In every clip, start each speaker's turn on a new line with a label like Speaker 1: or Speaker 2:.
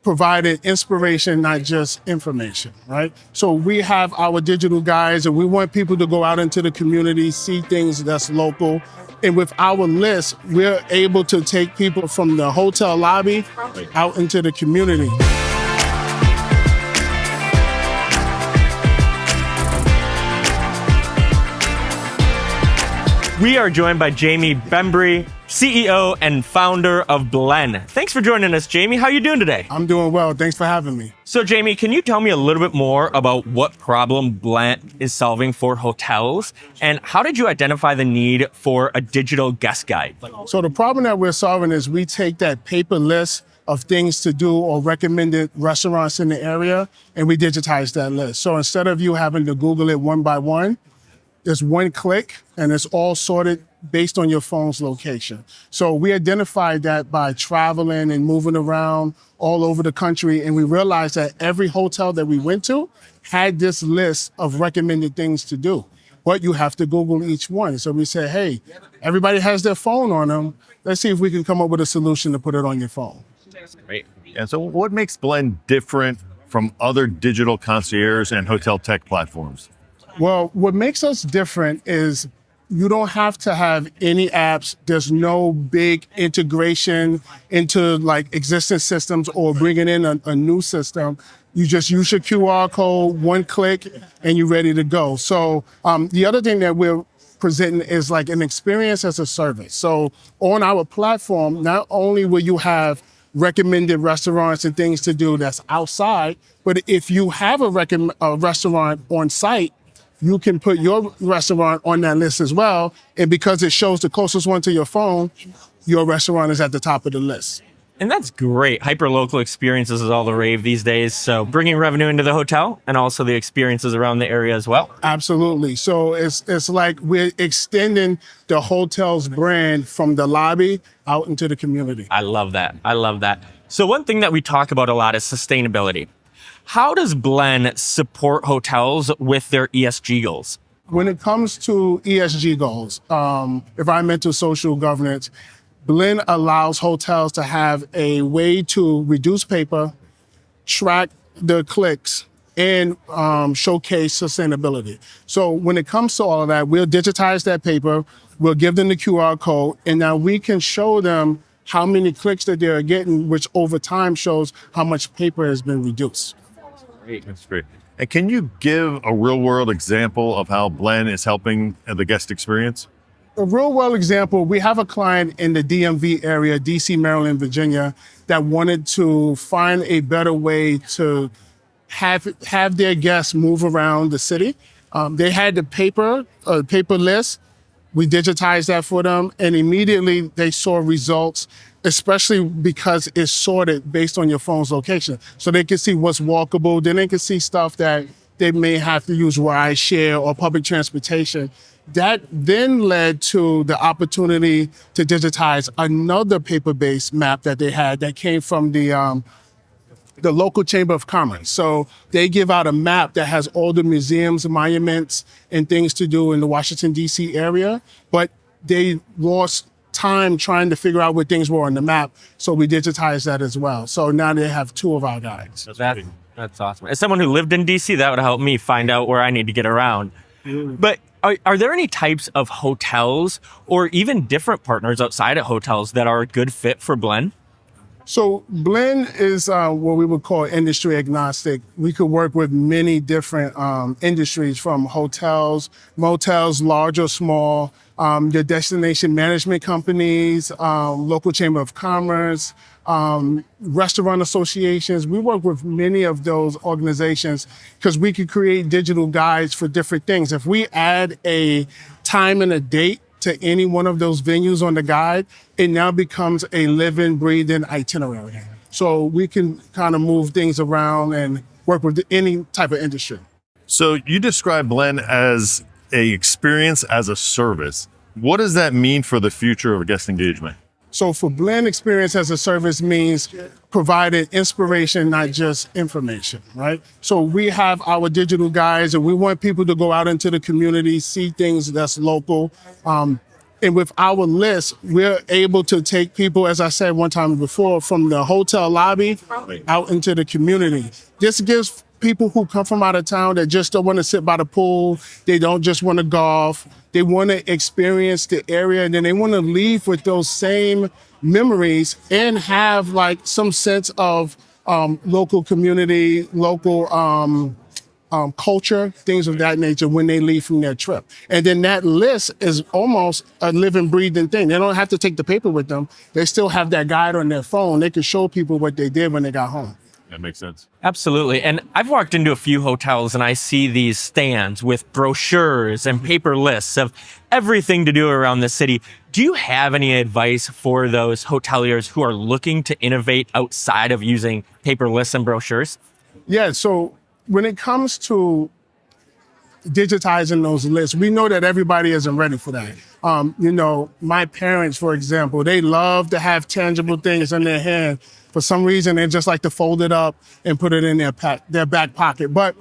Speaker 1: providing inspiration, not just information, right? So we have our digital guides and we want people to go out into the community, see things that's local. And with our list, we're able to take people from the hotel lobby out into the community.
Speaker 2: We are joined by Jaimey Bembry, CEO and founder of Bhlen. Thanks for joining us, Jaimey. How are you doing today?
Speaker 1: I'm doing well. Thanks for having me.
Speaker 2: So, Jaimey, can you tell me a little bit more about what problem Bhlen is solving for hotels? And how did you identify the need for a digital guest guide?
Speaker 1: So the problem that we're solving is we take that paper list of things to do or recommended restaurants in the area, and we digitize that list. So instead of you having to Google it one by one, there's one click and it's all sorted based on your phone's location. So we identified that by traveling and moving around all over the country, and we realized that every hotel that we went to had this list of recommended things to do, but you have to Google each one. So we said, hey, everybody has their phone on them. Let's see if we can come up with a solution to put it on your phone.
Speaker 2: Great.
Speaker 3: And so what makes Bhlen different from other digital concierge and hotel tech platforms?
Speaker 1: Well, what makes us different is you don't have to have any apps. There's no big integration into like existing systems or bringing in a new system. You just use your QR code, one click, and you're ready to go. So the other thing that we're presenting is like an experience as a service. So on our platform, not only will you have recommended restaurants and things to do that's outside, but if you have a restaurant on site, you can put your restaurant on that list as well. And because it shows the closest one to your phone, your restaurant is at the top of the list.
Speaker 2: And that's great. Hyper-local experiences is all the rave these days. So bringing revenue into the hotel and also the experiences around the area as well.
Speaker 1: Absolutely. So it's like we're extending the hotel's brand from the lobby out into the community.
Speaker 2: I love that. I love that. So one thing that we talk about a lot is sustainability. How does Bhlen support hotels with their ESG goals?
Speaker 1: When it comes to ESG goals, environmental social governance, Bhlen allows hotels to have a way to reduce paper, track the clicks, and showcase sustainability. So when it comes to all of that, we'll digitize that paper, we'll give them the QR code, and now we can show them how many clicks that they're getting, which over time shows how much paper has been reduced.
Speaker 3: Great. That's great. And can you give a real world example of how Bhlen is helping the guest experience?
Speaker 1: A real world example, we have a client in the DMV area, DC, Maryland, Virginia, that wanted to find a better way to have their guests move around the city. They had the paper list. We digitized that for them, and immediately they saw results, especially because it's sorted based on your phone's location. So they can see what's walkable, then they can see stuff that they may have to use ride share or public transportation. That then led to the opportunity to digitize another paper-based map that they had that came from the local Chamber of Commerce. So they give out a map that has all the museums, monuments, and things to do in the Washington, D.C. area, but they lost time trying to figure out what things were on the map, so we digitized that as well. So now they have two of our guides.
Speaker 2: That's awesome. As someone who lived in DC, that would help me find out where I need to get around. But are there any types of hotels or even different partners outside of hotels that are a good fit for Bhlen?
Speaker 1: So Bhlen is what we would call industry agnostic. We could work with many different industries, from hotels, motels, large or small, the destination management companies, local Chamber of Commerce, restaurant associations. We work with many of those organizations because we could create digital guides for different things. If we add a time and a date to any one of those venues on the guide, it now becomes a living, breathing itinerary. So we can kind of move things around and work with any type of industry.
Speaker 3: So you describe Bhlen as a experience as a service. What does that mean for the future of guest engagement?
Speaker 1: So for Bhlen, experience as a service means providing inspiration, not just information, right? So we have our digital guides and we want people to go out into the community, see things that's local. And And with our list, we're able to take people, as I said one time before, from the hotel lobby out into the community. This gives people who come from out of town that just don't want to sit by the pool. They don't just want to golf. They want to experience the area, and then they want to leave with those same memories and have like some sense of local community, local culture, things of that nature when they leave from their trip. And then that list is almost a living, breathing thing. They don't have to take the paper with them. They still have that guide on their phone. They can show people what they did when they got home.
Speaker 3: That makes sense.
Speaker 2: Absolutely. And I've walked into a few hotels and I see these stands with brochures and paper lists of everything to do around the city. Do you have any advice for those hoteliers who are looking to innovate outside of using paper lists and brochures?
Speaker 1: Yeah, so when it comes to digitizing those lists, we know that everybody isn't ready for that. My parents, for example, they love to have tangible things in their hand. For some reason, they just like to fold it up and put it in their back pocket. But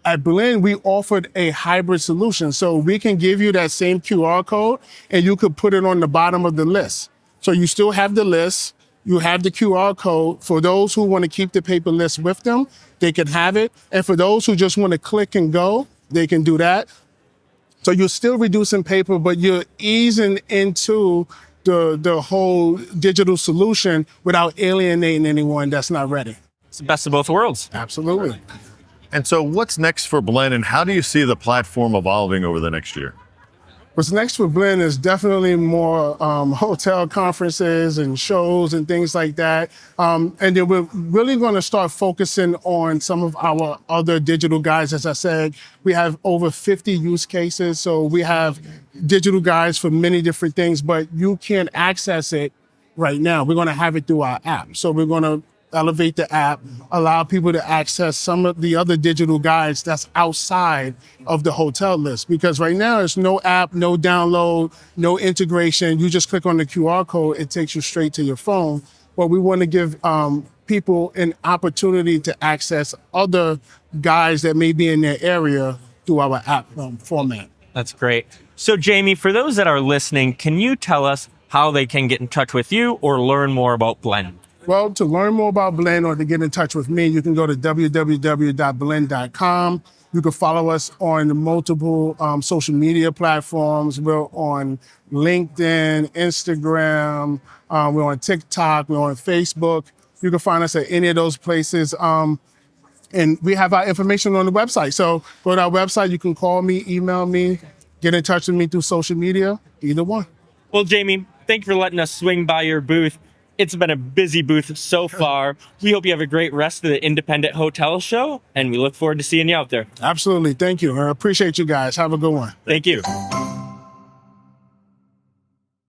Speaker 1: at Bhlen, we offered a hybrid solution. So we can give you that same QR code and you could put it on the bottom of the list. So you still have the list, you have the QR code. For those who want to keep the paper list with them, they can have it. And for those who just want to click and go, they can do that. So you're still reducing paper, but you're easing into the whole digital solution without alienating anyone that's not ready.
Speaker 2: It's the best of both worlds.
Speaker 1: Absolutely.
Speaker 3: And so what's next for Bhlen, and how do you see the platform evolving over the next year?
Speaker 1: What's next for Bhlen is definitely more hotel conferences and shows and things like that. And then we're really going to start focusing on some of our other digital guides. As I said, we have over 50 use cases. So we have digital guides for many different things, but you can't access it right now. We're going to have it through our app. So we're going to elevate the app, allow people to access some of the other digital guides that's outside of the hotel list. Because right now there's no app, no download, no integration. You just click on the QR code, it takes you straight to your phone. But we want to give people an opportunity to access other guides that may be in their area through our app format.
Speaker 2: That's great. So Jaimey, for those that are listening, can you tell us how they can get in touch with you or learn more about Bhlen?
Speaker 1: Well, to learn more about Bhlen or to get in touch with me, you can go to www.bhlen.com. You can follow us on multiple social media platforms. We're on LinkedIn, Instagram, we're on TikTok, we're on Facebook. You can find us at any of those places. And we have our information on the website. So go to our website, you can call me, email me, get in touch with me through social media, either one.
Speaker 2: Well, Jaimey, thank you for letting us swing by your booth. It's been a busy booth so far. We hope you have a great rest of the Independent Hotel Show, and we look forward to seeing you out there.
Speaker 1: Absolutely. Thank you. I appreciate you guys. Have a good one.
Speaker 2: Thank you.